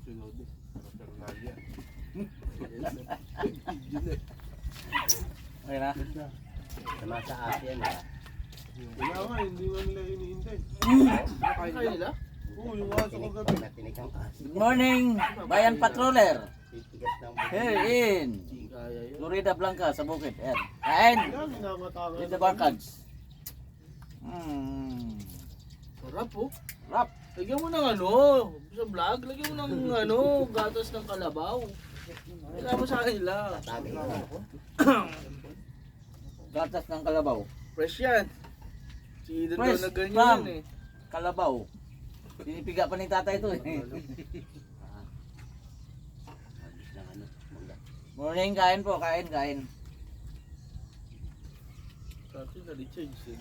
Sunod eh. Paternalya. Okay na? Sama sa atin ha. Kaya nga, hindi mo nila hinihintay. Kain nila? Oo, yung aso ko gabi. Natinig ang aso. Good morning, Bayan Patroller. Titigas ng Here in Hindi kaya yun. Florida Blanca sa bukid. Ayan. Kain! Kaya minamatangan. With the barkads. Sarap oh. Rap! Lagyan mo ng ano, sa vlog, lagyan mo ng ano, gatas ng kalabaw. Kailangan mo sa kanila. Tagay na ako. Gatas ng kalabaw. Fresh yan. Si Eden daw Fresh na ganyan from yan eh. Kalabaw. Pinipiga pa ni tatay ito eh. Habis ng ano. Mangga. Morning, kain po, kain, kain. Sabi na recharge eh.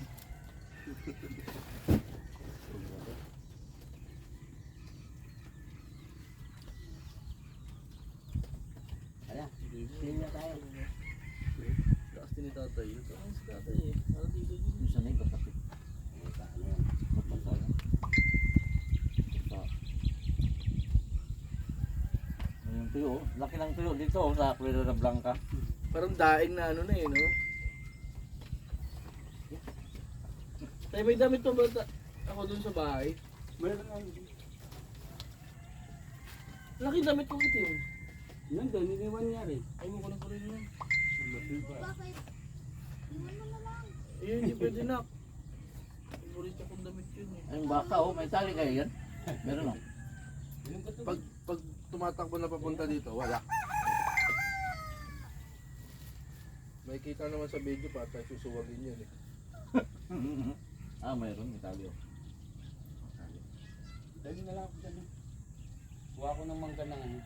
Ayan. Hindi na tayo. Lakas din ni tatay. Ito ang si tatay eh. Parang dito din. Yung sanay, basapit. Ano yan? Magpasal. Yung tuyo, laki ng tuyo dito sa Florida Blanca. Parang daing na ano na eh, no? Tay, may damit pa ba ako dun sa bahay? Meron nga. Laki damit ko itim. Yan doon, iniwan niya rin. Ay mo ko na pa rin yan. Bakit? Ayun, hindi pwede na. Favorite akong damit yun eh. Ayun baka oh, may tali kayo yan. Meron oh. Pag tumatakbo na papunta dito, wala. May kita naman sa video pa tayo susuwagin yun eh. Ah, mayroon, may tali oh. Dali na lang ako dyan. Kuha ko ng mangga ng ano.